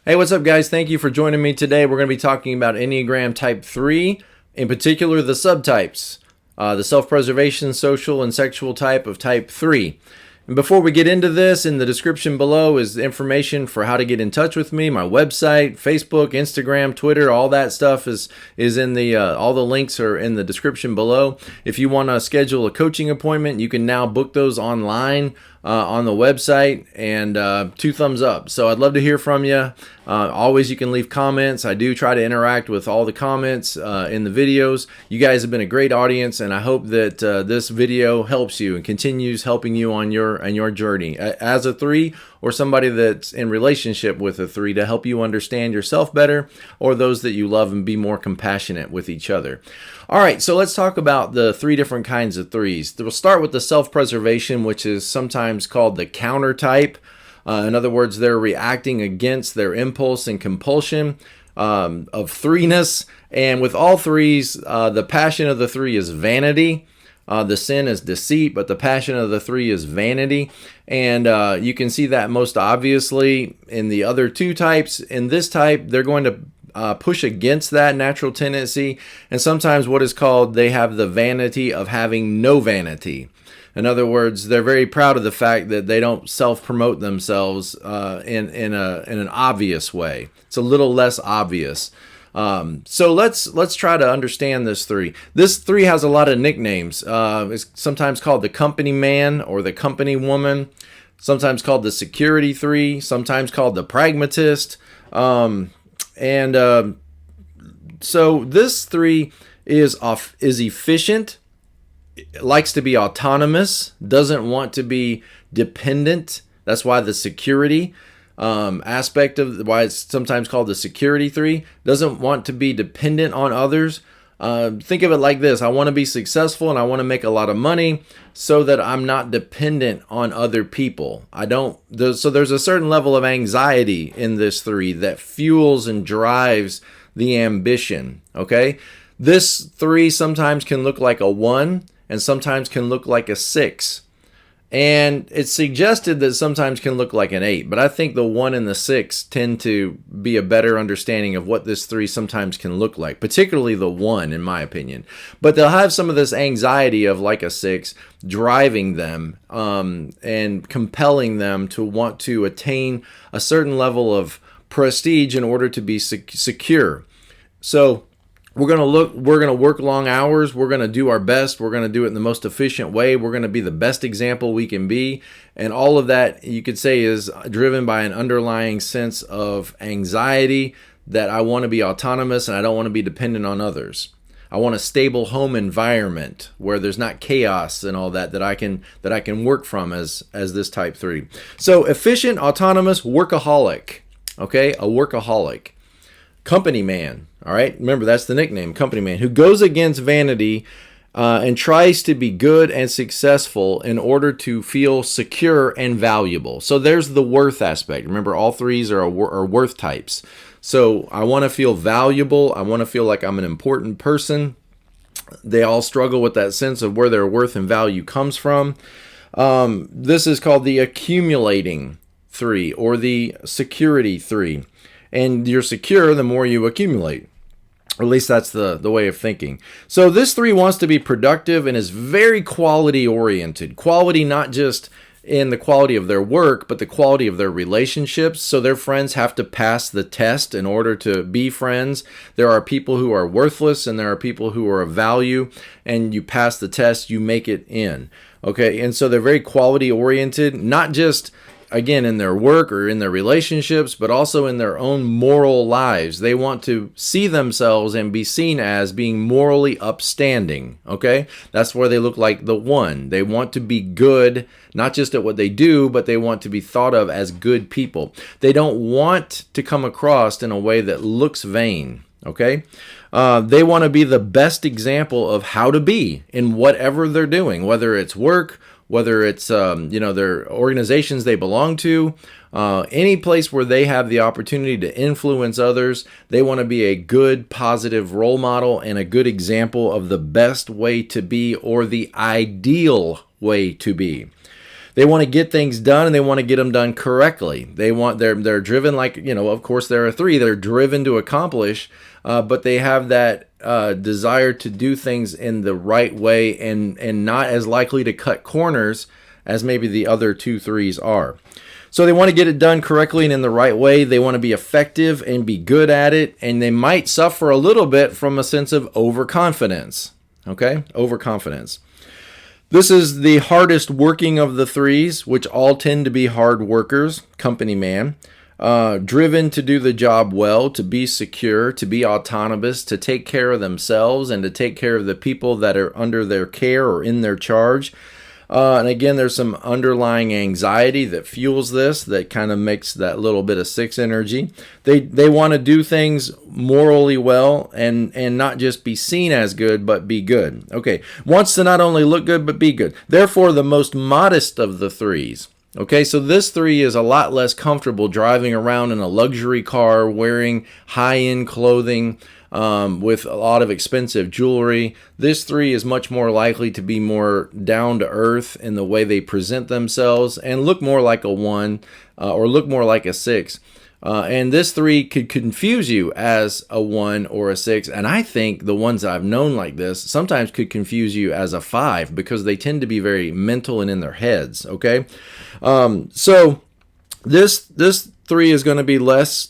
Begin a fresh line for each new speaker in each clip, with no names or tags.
Hey, what's up, guys? Thank you for joining me today. We're going to be talking about Enneagram Type 3, in particular the subtypes, the self-preservation, social, and sexual type of Type 3. And before we get into this, in the description below is information for how to get in touch with me, my website, Facebook, Instagram, Twitter, all that stuff is in the, all the links are in the description below. If you want to schedule a coaching appointment, you can now book those online on the website, and 2 thumbs up. So I'd love to hear from you. Always you can leave comments. I do try to interact with all the comments in the videos. You guys have been a great audience, and I hope that this video helps you and continues helping you on your journey as a 3 or somebody that's in relationship with a 3, to help you understand yourself better, or those that you love, and be more compassionate with each other. All right, so let's talk about the 3 different kinds of 3s. We'll start with the self-preservation, which is sometimes called the counter type. In other words, they're reacting against their impulse and compulsion of 3ness. And with all 3s, the passion of the 3 is vanity. The sin is deceit, but the passion of the 3 is vanity. And you can see that most obviously in the other 2 types. In this type, they're going to push against that natural tendency, and sometimes what is called, they have the vanity of having no vanity. In other words, they're very proud of the fact that they don't self-promote themselves in an obvious way. It's a little less obvious. So let's try to understand this 3. This 3 has a lot of nicknames. It's sometimes called the company man or the company woman, sometimes called the security 3, sometimes called the pragmatist. So this 3 is efficient, likes to be autonomous, doesn't want to be dependent. That's why the security aspect of why it's sometimes called the security 3, doesn't want to be dependent on others. Think of it like this: I want to be successful and I want to make a lot of money so that I'm not dependent on other people. So there's a certain level of anxiety in this 3 that fuels and drives the ambition, okay? This 3 sometimes can look like a 1 and sometimes can look like a 6. And it's suggested that sometimes can look like an 8, but I think the 1 and the 6 tend to be a better understanding of what this 3 sometimes can look like, particularly the 1, in my opinion. But they'll have some of this anxiety of like a 6 driving them and compelling them to want to attain a certain level of prestige in order to be secure. So we're going to work long hours. We're going to do our best. We're going to do it in the most efficient way. We're going to be the best example we can be. And all of that, you could say, is driven by an underlying sense of anxiety that I want to be autonomous and I don't want to be dependent on others. I want a stable home environment where there's not chaos and all that I can work from as this type 3. So efficient, autonomous, workaholic. Okay, a workaholic. Company man. All right, remember that's the nickname, company man, who goes against vanity and tries to be good and successful in order to feel secure and valuable. So there's the worth aspect. Remember, all 3s are worth types. So I want to feel valuable. I want to feel like I'm an important person. They all struggle with that sense of where their worth and value comes from. This is called the accumulating 3 or the security 3. And you're secure the more you accumulate. Or at least that's the way of thinking. So this 3 wants to be productive and is very quality oriented. Quality not just in the quality of their work, but the quality of their relationships. So their friends have to pass the test in order to be friends. There are people who are worthless and there are people who are of value, and you pass the test, you make it in. Okay, and so they're very quality oriented, not just again in their work or in their relationships, but also in their own moral lives. They want to see themselves and be seen as being morally upstanding. Okay, that's where they look like the 1. They want to be good, not just at what they do, but they want to be thought of as good people. They don't want to come across in a way that looks vain. Okay, they want to be the best example of how to be in whatever they're doing, whether it's work, whether it's their organizations they belong to, any place where they have the opportunity to influence others. They want to be a good, positive role model and a good example of the best way to be or the ideal way to be. They want to get things done, and they want to get them done correctly. They're driven, like, of course they're a 3. They're driven to accomplish, but they have that desire to do things in the right way, and not as likely to cut corners as maybe the other 2 3s are. So they want to get it done correctly and in the right way. They want to be effective and be good at it, and they might suffer a little bit from a sense of overconfidence. Okay, overconfidence. This is the hardest working of the 3s, which all tend to be hard workers, company man, driven to do the job well, to be secure, to be autonomous, to take care of themselves, and to take care of the people that are under their care or in their charge. And again, there's some underlying anxiety that fuels this, that kind of makes that little bit of 6 energy. They want to do things morally well, and not just be seen as good, but be good. Okay, wants to not only look good, but be good. Therefore, the most modest of the 3s. Okay, so this 3 is a lot less comfortable driving around in a luxury car, wearing high-end clothing, with a lot of expensive jewelry. This 3 is much more likely to be more down to earth in the way they present themselves, and look more like a 1 or look more like a 6. And this 3 could confuse you as a 1 or a 6. And I think the ones I've known like this sometimes could confuse you as a 5, because they tend to be very mental and in their heads. Okay. So this 3 is going to be less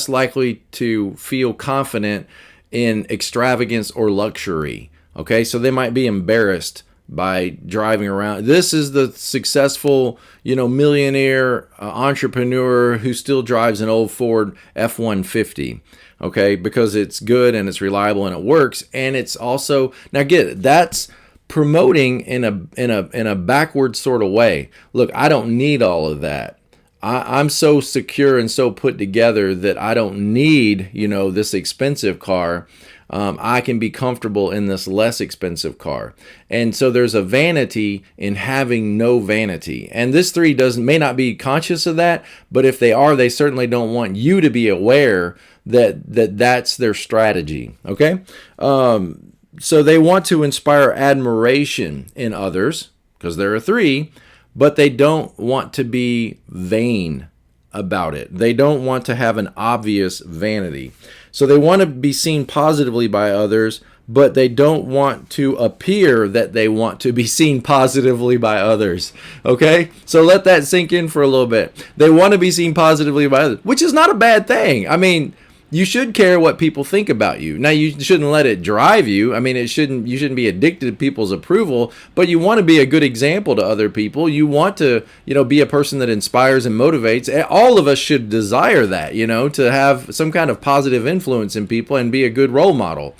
likely to feel confident in extravagance or luxury. Okay, so they might be embarrassed by driving around. This is the successful, millionaire entrepreneur who still drives an old Ford F-150. Okay, because it's good and it's reliable and it works, and it's also, now get it, that's promoting in a backward sort of way. Look, I don't need all of that. I'm so secure and so put together that I don't need, this expensive car. I can be comfortable in this less expensive car. And so there's a vanity in having no vanity. And this 3 may not be conscious of that, but if they are, they certainly don't want you to be aware that's their strategy. Okay? So they want to inspire admiration in others, because they're a 3. But they don't want to be vain about it. They don't want to have an obvious vanity. So they want to be seen positively by others, but they don't want to appear that they want to be seen positively by others. Okay? So let that sink in for a little bit. They want to be seen positively by others, which is not a bad thing. I mean, you should care what people think about you. Now, you shouldn't let it drive you. I mean, you shouldn't be addicted to people's approval, but you want to be a good example to other people. You want to, be a person that inspires and motivates. All of us should desire that, to have some kind of positive influence in people and be a good role model.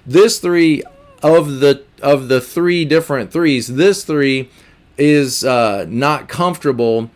This 3 of the 3 different 3s, this 3 is not comfortable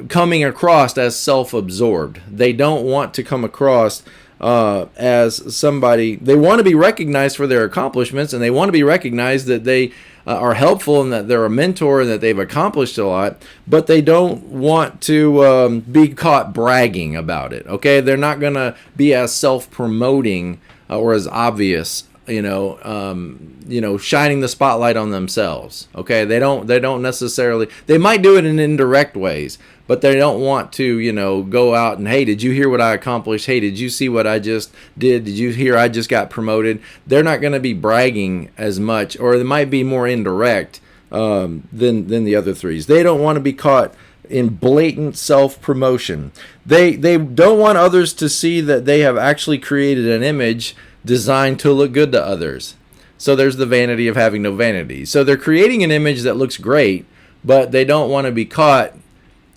coming across as self-absorbed. They don't want to come across as somebody. They want to be recognized for their accomplishments, and they want to be recognized that they are helpful and that they're a mentor and that they've accomplished a lot, but they don't want to be caught bragging about it. Okay, they're not going to be as self-promoting or as obvious, shining the spotlight on themselves. Okay, they don't necessarily. They might do it in indirect ways, but they don't want to, go out and, hey, did you hear what I accomplished? Hey, did you see what I just did? Did you hear I just got promoted? They're not going to be bragging as much, or they might be more indirect than the other 3s. They don't want to be caught in blatant self-promotion. They don't want others to see that they have actually created an image designed to look good to others. So there's the vanity of having no vanity. So they're creating an image that looks great, but they don't want to be caught,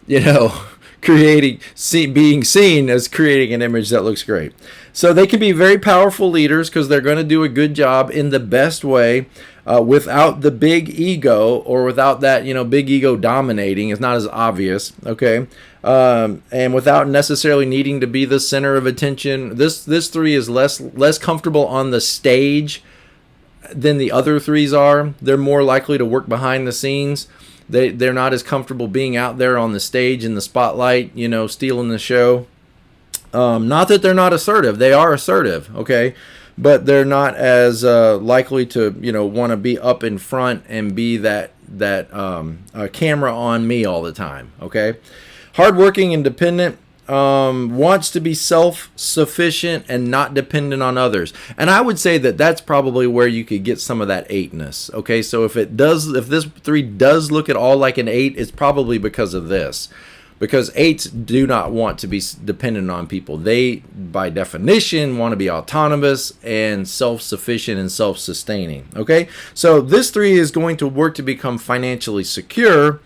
being seen as creating an image that looks great. So they can be very powerful leaders because they're going to do a good job in the best way without the big ego, or without that, big ego dominating. It's not as obvious, okay? And without necessarily needing to be the center of attention. This 3 is less comfortable on the stage than the other 3s are. They're more likely to work behind the scenes. They're not as comfortable being out there on the stage in the spotlight, stealing the show. Not that they're not assertive. They are assertive, okay? but they're not as likely to, want to be up in front and be that camera on me all the time. Okay, hardworking, independent, wants to be self-sufficient and not dependent on others. And I would say that that's probably where you could get some of that 8-ness. Okay, so if this 3 does look at all like an 8, it's probably because of this. Because 8s do not want to be dependent on people. They, by definition, want to be autonomous and self-sufficient and self-sustaining. Okay, so this 3 is going to work to become financially secure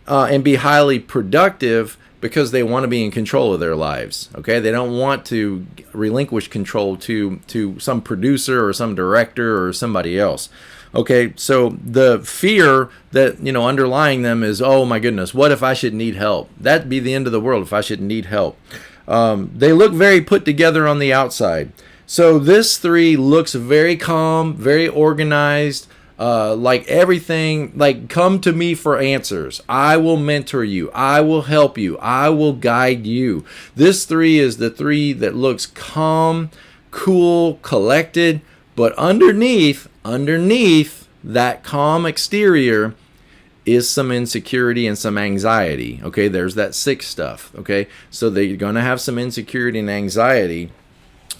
and be highly productive, because they want to be in control of their lives. Okay, they don't want to relinquish control to some producer or some director or somebody else. Okay, so the fear that, underlying them is, oh my goodness, what if I should need help? That'd be the end of the world if I should need help. They look very put together on the outside. So this 3 looks very calm, very organized, like everything, like, come to me for answers. I will mentor you. I will help you. I will guide you. This 3 is the 3 that looks calm, cool, collected, but underneath that calm exterior is some insecurity and some anxiety. Okay, there's that 6 stuff. Okay, so they're going to have some insecurity and anxiety.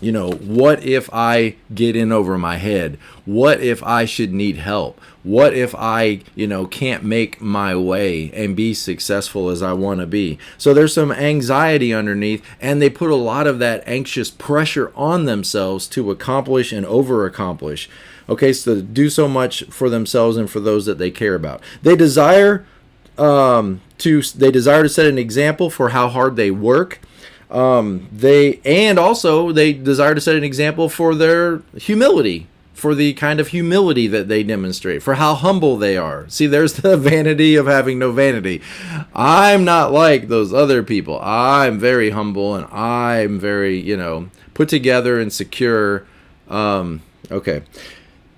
What if I get in over my head? What if I should need help? What if I, can't make my way and be successful as I want to be? So there's some anxiety underneath, and they put a lot of that anxious pressure on themselves to accomplish and over-accomplish. Okay, so do so much for themselves and for those that they care about. They desire to set an example for how hard they work. They desire to set an example for their humility, for the kind of humility that they demonstrate, for how humble they are. See, there's the vanity of having no vanity. I'm not like those other people. I'm very humble, and I'm very, put together and secure. Okay.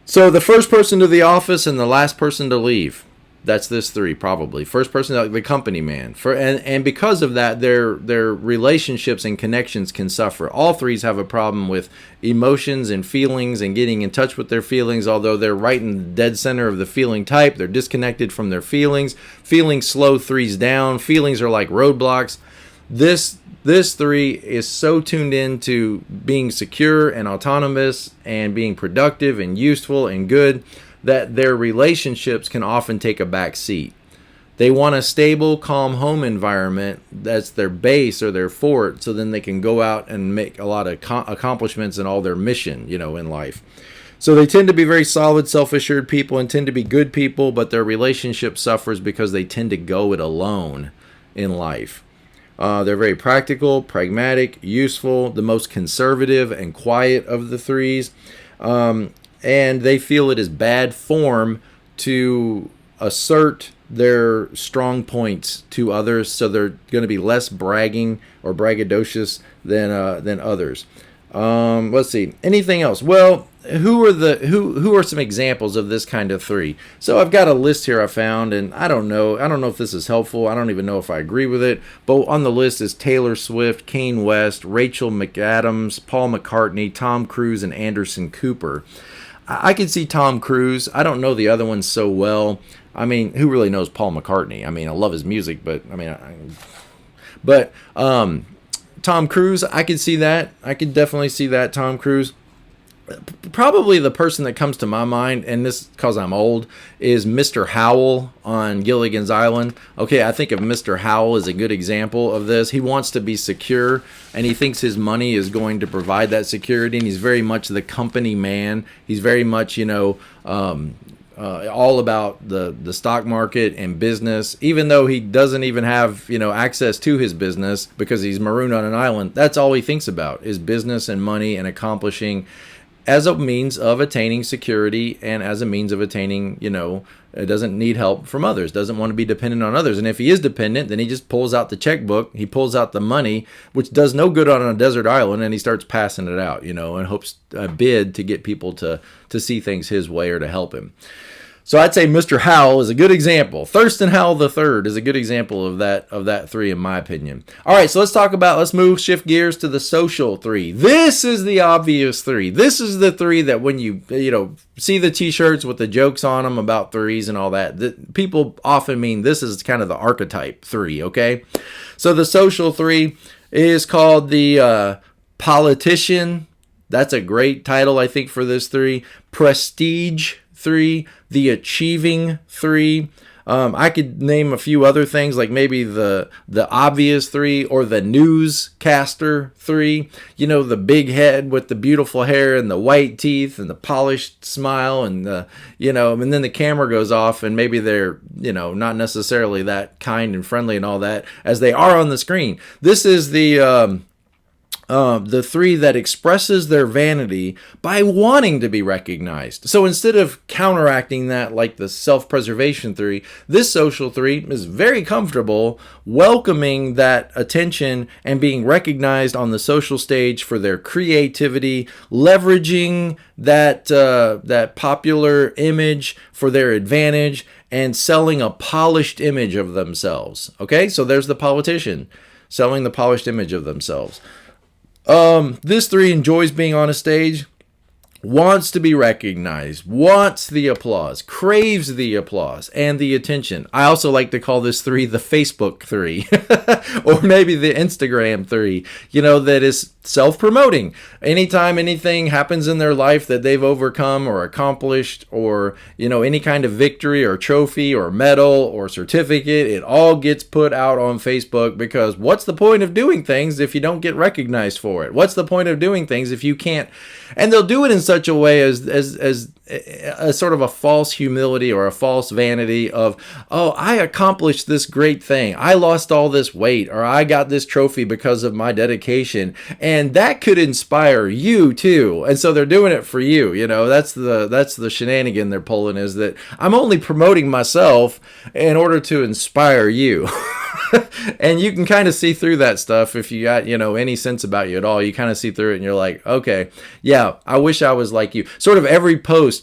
So the first person to the office and the last person to leave. That's this 3 probably. First person, the company man. And because of that, their relationships and connections can suffer. All 3s have a problem with emotions and feelings and getting in touch with their feelings, although they're right in the dead center of the feeling type. They're disconnected from their feelings. Feelings slow 3s down. Feelings are like roadblocks. This 3 is so tuned in to being secure and autonomous and being productive and useful and good that their relationships can often take a back seat. They want a stable, calm home environment that's their base or their fort, so then they can go out and make a lot of accomplishments in all their mission, in life. So they tend to be very solid, self-assured people and tend to be good people, but their relationship suffers because they tend to go it alone in life. They're very practical, pragmatic, useful, the most conservative and quiet of the 3s. And they feel it is bad form to assert their strong points to others, so they're going to be less bragging or braggadocious than others. Let's see. Anything else? Well, who are some examples of this kind of 3? So I've got a list here I found, and I don't know if this is helpful. I don't even know if I agree with it. But on the list is Taylor Swift, Kanye West, Rachel McAdams, Paul McCartney, Tom Cruise, and Anderson Cooper. I could see Tom Cruise. I don't know the other ones so well. I mean, who really knows Paul McCartney? I mean, I love his music, but Tom Cruise, I could see that. I could definitely see that, Tom Cruise. Probably the person that comes to my mind, and this because I'm old, is Mr. Howell on Gilligan's Island. Okay, I think of Mr. Howell as a good example of this. He wants to be secure, and he thinks his money is going to provide that security, and he's very much the company man. He's very much, all about the stock market and business, even though he doesn't even have, access to his business because he's marooned on an island. That's all he thinks about is business and money and accomplishing as a means of attaining security and as a means of attaining, it doesn't need help from others, doesn't want to be dependent on others. And if he is dependent, then he just pulls out the checkbook, he pulls out the money, which does no good on a desert island, and he starts passing it out, and hopes a bid to get people to see things his way or to help him. So I'd say Mr. Howell is a good example. Thurston Howell III is a good example of that 3, in my opinion. All right, so let's shift gears to the social 3. This is the obvious 3. This is the 3 that when you see the t-shirts with the jokes on them about 3s and all that, people often mean this is kind of the archetype 3, okay? So the social 3 is called the politician. That's a great title, I think, for this 3. Prestige 3, the achieving 3. I could name a few other things, like maybe the obvious 3 or the newscaster 3. The big head with the beautiful hair and the white teeth and the polished smile and and then the camera goes off and maybe they're not necessarily that kind and friendly and all that as they are on the screen. This is the 3 that expresses their vanity by wanting to be recognized. So instead of counteracting that like the self-preservation 3, this social 3 is very comfortable welcoming that attention and being recognized on the social stage for their creativity, leveraging that popular image for their advantage, and selling a polished image of themselves. Okay, so there's the politician, selling the polished image of themselves. This 3 enjoys being on a stage, wants to be recognized, wants the applause, craves the applause and the attention. I also like to call this 3 the Facebook 3 or maybe the Instagram 3, that is self-promoting. Anytime anything happens in their life that they've overcome or accomplished or, any kind of victory or trophy or medal or certificate, it all gets put out on Facebook because what's the point of doing things if you don't get recognized for it? What's the point of doing things if you can't? And they'll do it in such a way as a sort of a false humility or a false vanity of, oh, I accomplished this great thing. I lost all this weight, or I got this trophy because of my dedication. And that could inspire you too. And so they're doing it for you. That's the shenanigan they're pulling, is that I'm only promoting myself in order to inspire you. And you can kind of see through that stuff if you got, any sense about you at all. You kind of see through it and you're like, okay, yeah, I wish I was like you. Sort of every post,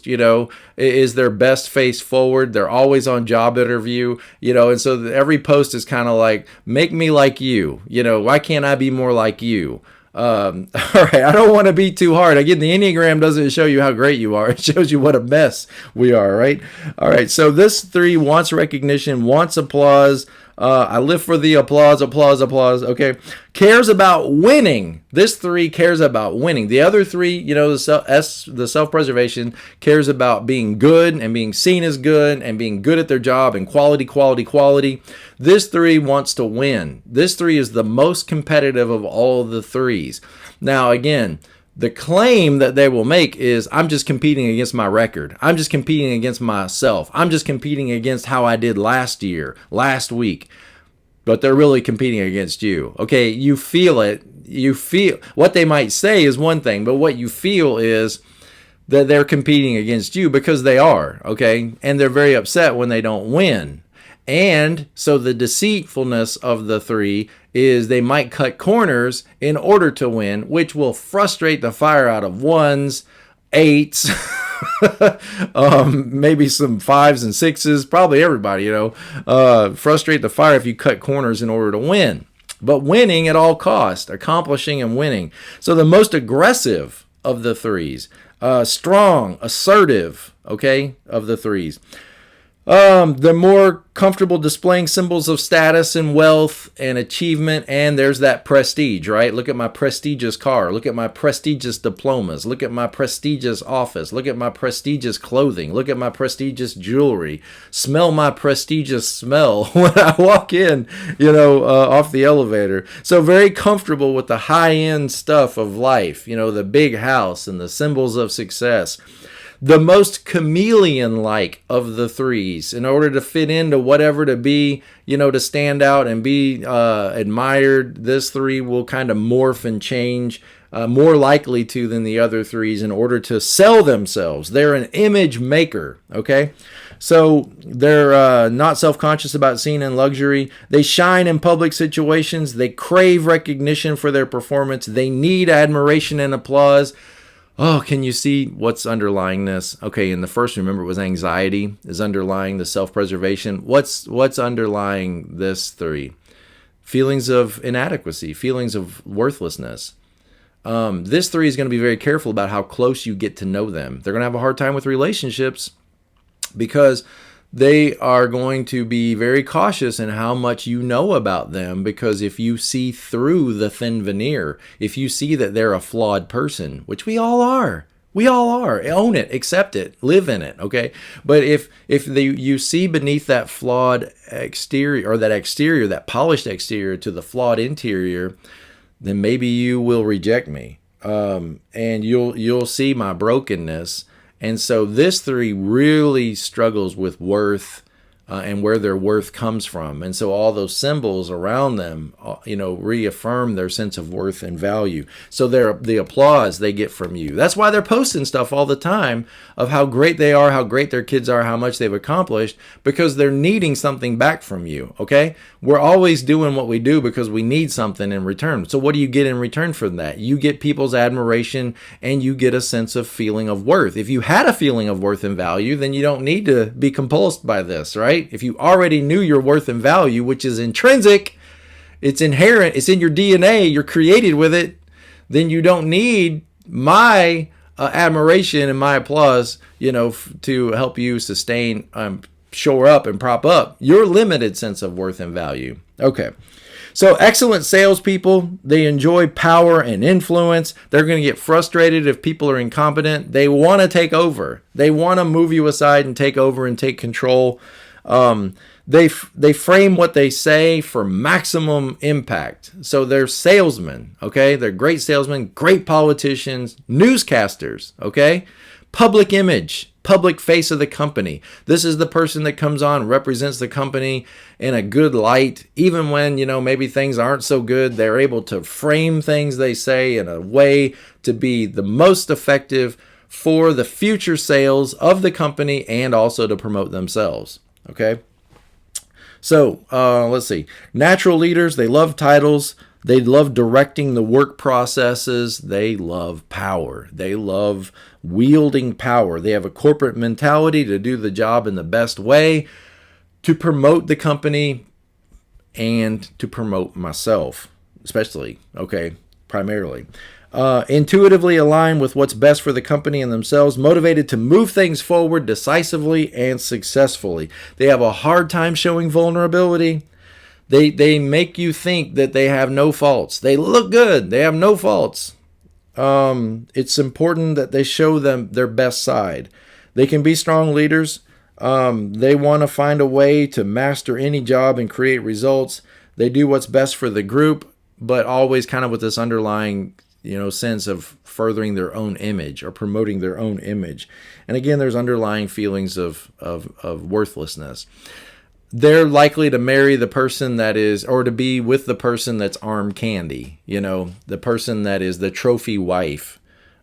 is their best face forward. They're always on job interview, and so every post is kind of like, make me like you. Why can't I be more like you? All right, I don't want to be too hard. Again, the Enneagram doesn't show you how great you are. It shows you what a mess we are, right? All right, so this 3 wants recognition, wants applause. I live for the applause, okay? Cares about winning. This 3 cares about winning. The other 3, the self-preservation, cares about being good and being seen as good and being good at their job and quality. This 3 wants to win. This 3 is the most competitive of all the 3s. Now, again, the claim that they will make is, I'm just competing against my record. I'm just competing against myself. I'm just competing against how I did last week. But they're really competing against you. Okay, you feel it. What they might say is one thing, but what you feel is that they're competing against you because they are, okay? And they're very upset when they don't win. And so the deceitfulness of the 3 is they might cut corners in order to win, which will frustrate the fire out of 1s, 8s, maybe some 5s and 6s, probably everybody, frustrate the fire if you cut corners in order to win. But winning at all costs, accomplishing and winning. So the most aggressive of the 3s, strong, assertive, okay, of the 3s. They're more comfortable displaying symbols of status and wealth and achievement, and there's that prestige, right? Look at my prestigious car. Look at my prestigious diplomas. Look at my prestigious office. Look at my prestigious clothing. Look at my prestigious jewelry. Smell my prestigious smell when I walk in, off the elevator. So very comfortable with the high-end stuff of life, the big house and the symbols of success. The most chameleon-like of the 3s, in order to fit into whatever to be, to stand out and be admired, this 3 will kind of morph and change, more likely to than the other 3s, in order to sell themselves. They're an image maker, okay? So they're not self-conscious about scene and luxury. They shine in public situations. They crave recognition for their performance. They need admiration and applause. Oh, can you see what's underlying this? Okay, in the first, remember, it was anxiety is underlying the self-preservation. What's underlying this 3? Feelings of inadequacy, feelings of worthlessness. This 3 is going to be very careful about how close you get to know them. They're going to have a hard time with relationships because they are going to be very cautious in how much you know about them, because if you see through the thin veneer, if you see that they're a flawed person, which we all are, own it, accept it, live in it, okay? But if you see beneath that flawed exterior, or that polished exterior to the flawed interior, then maybe you will reject me, and you'll see my brokenness. And so this 3 really struggles with worth and where their worth comes from. And so all those symbols around them, reaffirm their sense of worth and value. So the applause they get from you. That's why they're posting stuff all the time of how great they are, how great their kids are, how much they've accomplished, because they're needing something back from you, okay? We're always doing what we do because we need something in return. So what do you get in return for that? You get people's admiration, and you get a sense of feeling of worth. If you had a feeling of worth and value, then you don't need to be compulsed by this, right? If you already knew your worth and value, which is intrinsic, it's inherent, it's in your DNA, you're created with it, then you don't need my admiration and my applause, to help you sustain, shore up and prop up your limited sense of worth and value. Okay. So excellent salespeople, they enjoy power and influence. They're going to get frustrated if people are incompetent. They want to take over. They want to move you aside and take over and take control. They frame what they say for maximum impact. So they're salesmen, okay? They're great salesmen, great politicians, newscasters, okay? Public image, public face of the company. This is the person that comes on, represents the company in a good light. Even when, maybe things aren't so good, they're able to frame things they say in a way to be the most effective for the future sales of the company and also to promote themselves. Okay, so let's see. Natural leaders, they love titles. They love directing the work processes. They love power. They love wielding power. They have a corporate mentality to do the job in the best way, to promote the company and to promote myself, especially, okay, primarily. Intuitively aligned with what's best for the company and themselves, motivated to move things forward decisively and successfully. They have a hard time showing vulnerability. They make you think that they have no faults. They look good. They have no faults. It's important that they show them their best side. They can be strong leaders. They want to find a way to master any job and create results. They do what's best for the group, but always kind of with this underlying sense of furthering their own image or promoting their own image. And again, there's underlying feelings of worthlessness. They're likely to marry the person that is, or to be with the person that's arm candy, the person that is the trophy wife.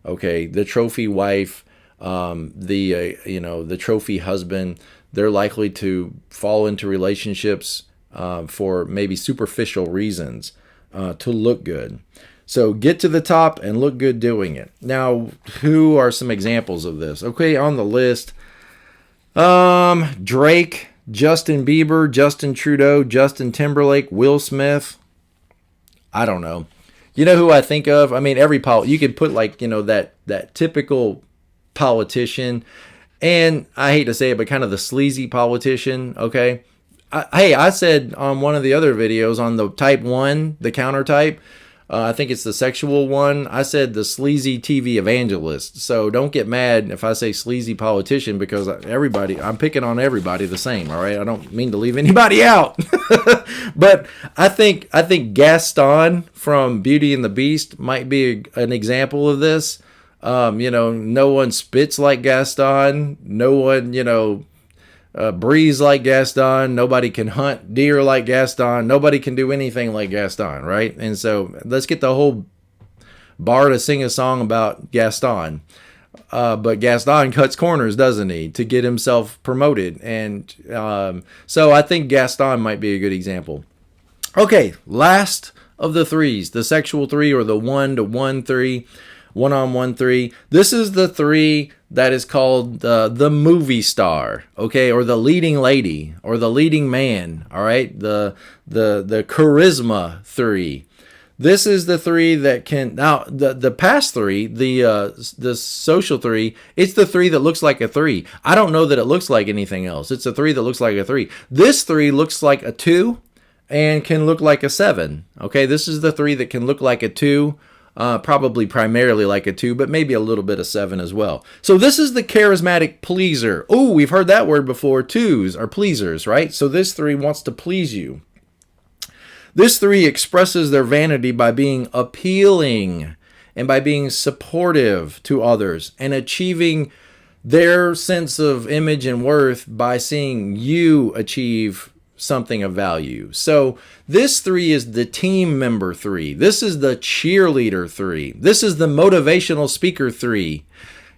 Okay, the trophy wife, the trophy husband. They're likely to fall into relationships for maybe superficial reasons, to look good. So get to the top and look good doing it. Now, who are some examples of this? Okay, on the list, Drake, Justin Bieber, Justin Trudeau, Justin Timberlake, Will Smith. I don't know. You know who I think of? I mean, you could put that typical politician, and I hate to say it, but kind of the sleazy politician, okay? I said on one of the other videos on the type 1, the counter type, I think it's the sexual one, I said the sleazy TV evangelist. So don't get mad if I say sleazy politician, because I'm picking on everybody the same, all right? I don't mean to leave anybody out. But I think Gaston from Beauty and the Beast might be an example of this. No one spits like Gaston. No one, breathes like Gaston. Nobody can hunt deer like Gaston. Nobody can do anything like Gaston, right? And so let's get the whole bar to sing a song about Gaston. But Gaston cuts corners, doesn't he, to get himself promoted? And so I think Gaston might be a good example. Okay, last of the threes, the sexual 3 or the 1 to 1 3. one-on-one 3. This is the 3 that is called the movie star, okay, or the leading lady, or the leading man, all right, the charisma 3. This is the 3 that can, now the past 3, the social 3, it's the 3 that looks like a 3. I don't know that it looks like anything else. It's a 3 that looks like a 3. This 3 looks like a 2 and can look like a 7. Okay, this is the 3 that can look like a 2, probably primarily like a 2, but maybe a little bit of 7 as well. So this is the charismatic pleaser. Oh, we've heard that word before. 2s are pleasers, right? So this 3 wants to please you. This 3 expresses their vanity by being appealing and by being supportive to others and achieving their sense of image and worth by seeing you achieve something of value. So this 3 is the team member 3. This is the cheerleader 3. This is the motivational speaker 3.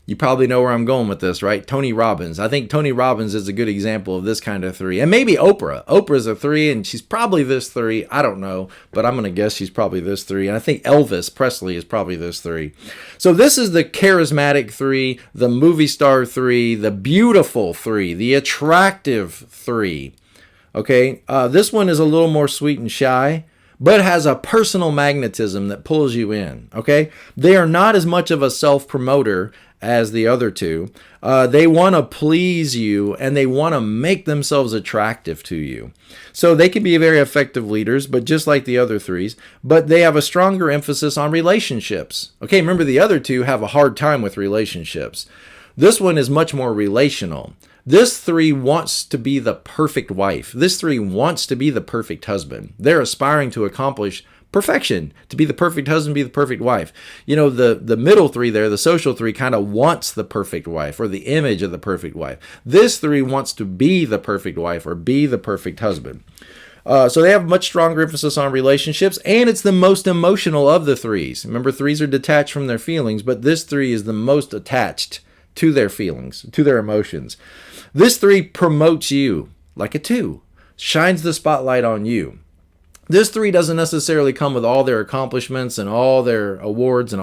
You probably know where I'm going with this, right? Tony Robbins. I think Tony Robbins is a good example of this kind of 3. And maybe Oprah. Oprah's a 3, and she's probably this 3. I don't know, but I'm going to guess she's probably this 3. And I think Elvis Presley is probably this 3. So this is the charismatic 3, the movie star 3, the beautiful 3, the attractive 3. Okay, this one is a little more sweet and shy, but has a personal magnetism that pulls you in, okay? They are not as much of a self-promoter as the other 2. They want to please you, and they want to make themselves attractive to you. So they can be very effective leaders, but just like the other 3s, but they have a stronger emphasis on relationships. Okay, remember the other 2 have a hard time with relationships. This one is much more relational. This 3 wants to be the perfect wife. This 3 wants to be the perfect husband. They're aspiring to accomplish perfection, to be the perfect husband, be the perfect wife. You know, the middle 3 there, the social 3, kind of wants the perfect wife or the image of the perfect wife. This 3 wants to be the perfect wife or be the perfect husband. So they have much stronger emphasis on relationships, and it's the most emotional of the 3s. Remember, 3s are detached from their feelings, but this 3 is the most attached to their feelings, to their emotions. This 3 promotes you like a 2, shines the spotlight on you. This 3 doesn't necessarily come with all their accomplishments and all their awards and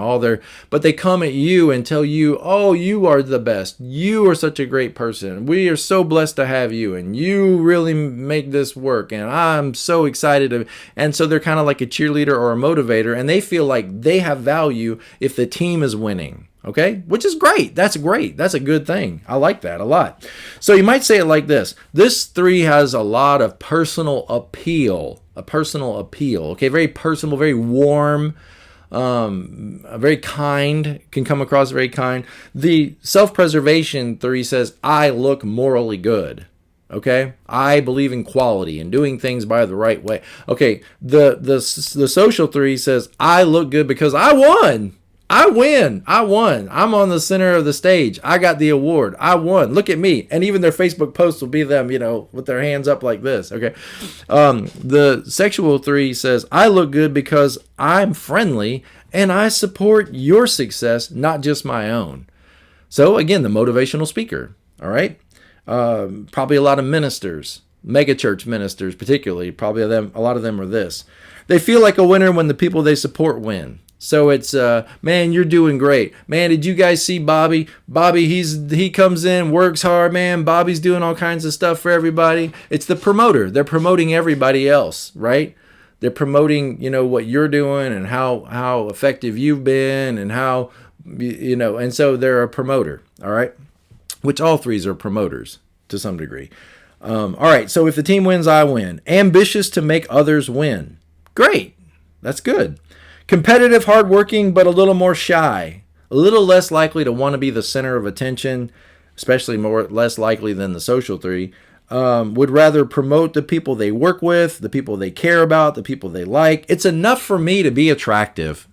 but they come at you and tell you, oh, you are the best. You are such a great person. We are so blessed to have you, and you really make this work, and I'm so excited. And so they're kind of like a cheerleader or a motivator, and they feel like they have value if the team is winning. Okay, which is great. That's great. That's a good thing. I like that a lot. So you might say it like this. This 3 has a lot of personal appeal, okay, very personal, very warm, very kind, can come across very kind. The self-preservation 3 says, I look morally good. Okay, I believe in quality and doing things by the right way. Okay, the social 3 says, I look good because I won. I win. I won. I'm on the center of the stage. I got the award. I won. Look at me. And even their Facebook posts will be them, with their hands up like this. Okay. The sexual 3 says, I look good because I'm friendly and I support your success, not just my own. So again, the motivational speaker. All right. Probably a lot of ministers, megachurch ministers, particularly, probably a lot of them are this. They feel like a winner when the people they support win. So it's, man, you're doing great. Man, did you guys see Bobby? Bobby, he comes in, works hard, man. Bobby's doing all kinds of stuff for everybody. It's the promoter. They're promoting everybody else, right? They're promoting, what you're doing and how effective you've been and how, and so they're a promoter, all right? Which all 3s are promoters to some degree. All right, so if the team wins, I win. Ambitious to make others win. Great. That's good. Competitive, hardworking, but a little more shy. A little less likely to want to be the center of attention, especially less likely than the social 3. Would rather promote the people they work with, the people they care about, the people they like. It's enough for me to be attractive.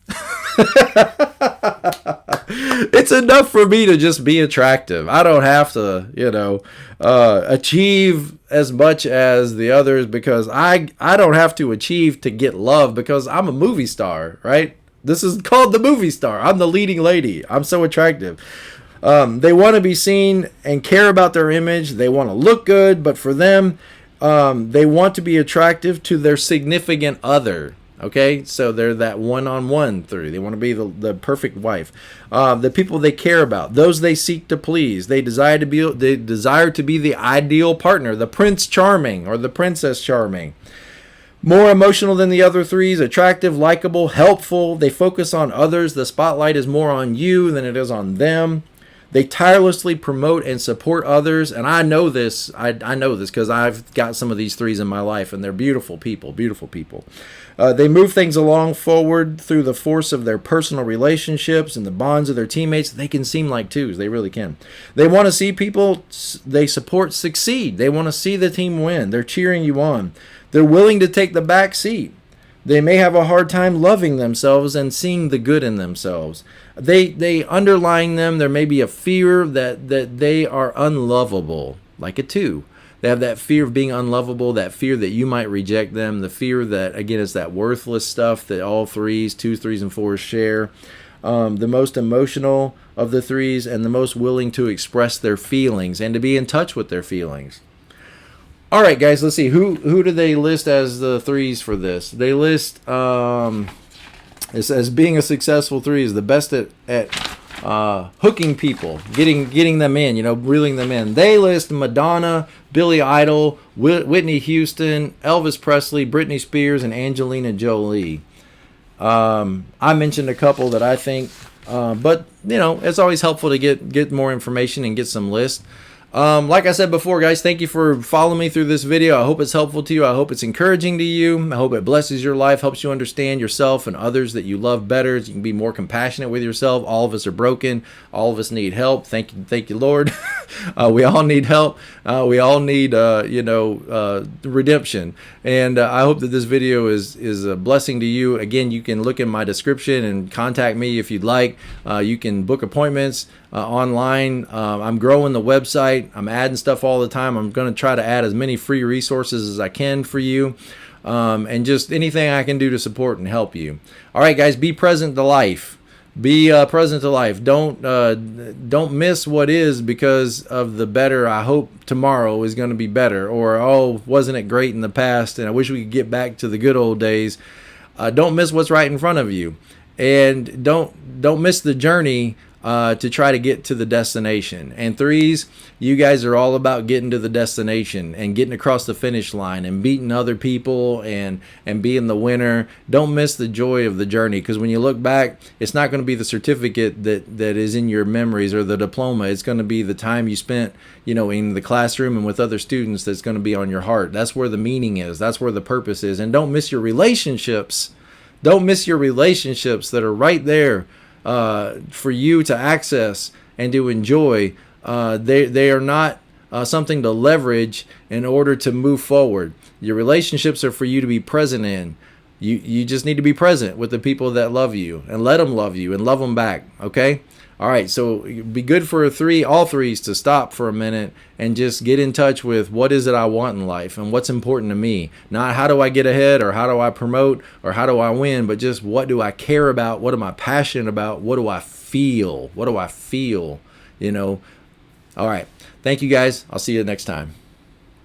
It's enough for me to just be attractive. I don't have to, achieve as much as the others because I don't have to achieve to get love because I'm a movie star, right? This is called the movie star. I'm the leading lady. I'm so attractive. They want to be seen and care about their image. They want to look good, but for them, they want to be attractive to their significant other. Okay, so they're that one-on-one 3. They want to be the perfect wife. The people they care about, those they seek to please. They desire to be the ideal partner, the Prince Charming or the Princess Charming. More emotional than the other 3s, attractive, likable, helpful. They focus on others. The spotlight is more on you than it is on them. They tirelessly promote and support others, and I know this. I know this because I've got some of these 3s in my life, and they're beautiful people, beautiful people. They move things along forward through the force of their personal relationships and the bonds of their teammates. They can seem like 2s. They really can. They want to see people they support succeed. They want to see the team win. They're cheering you on. They're willing to take the back seat. They may have a hard time loving themselves and seeing the good in themselves. They underlying them, there may be a fear that they are unlovable, like a 2. They have that fear of being unlovable, that fear that you might reject them, the fear that, again, it's that worthless stuff that all 3s, 2s, 3s, and 4s share. The most emotional of the 3s and the most willing to express their feelings and to be in touch with their feelings. All right, guys, let's see. Who do they list as the 3s for this? They list it says being a successful 3 is the best at hooking people, getting them in, reeling them in. They list Madonna, Billy Idol, Whitney Houston, Elvis Presley, Britney Spears, and Angelina Jolie. I mentioned a couple that I think, but it's always helpful to get more information and get some lists. Like I said before, guys, thank you for following me through this video. I hope it's helpful to you. I hope it's encouraging to you. I hope it blesses your life, helps you understand yourself and others that you love better, so you can be more compassionate with yourself. All of us are broken. All of us need help. Thank you, Lord. We all need help. We all need, redemption. And I hope that this video is a blessing to you. Again, you can look in my description and contact me if you'd like. You can book appointments online. I'm growing the website. I'm adding stuff all the time. I'm going to try to add as many free resources as I can for you, and just anything I can do to support and help you. All right, guys, be present to life. Be present to life. Don't miss what is because of the better. I hope tomorrow is going to be better, or wasn't it great in the past and I wish we could get back to the good old days. Don't miss what's right in front of you, and don't miss the journey to try to get to the destination. And 3s, you guys are all about getting to the destination and getting across the finish line and beating other people and being the winner. Don't miss the joy of the journey, because when you look back, it's not going to be the certificate that is in your memories or the diploma. It's going to be the time you spent, in the classroom and with other students that's going to be on your heart. That's where the meaning is. That's where the purpose is. And don't miss your relationships. Don't miss your relationships that are right there for you to access and to enjoy. They are not something to leverage in order to move forward. Your relationships are for you to be present in. You just need to be present with the people that love you, and let them love you and love them back. Okay? All right, so it'd be good for all 3s to stop for a minute and just get in touch with what is it I want in life and what's important to me. Not how do I get ahead or how do I promote or how do I win, but just what do I care about? What am I passionate about? What do I feel? What do I feel? All right. Thank you, guys. I'll see you next time.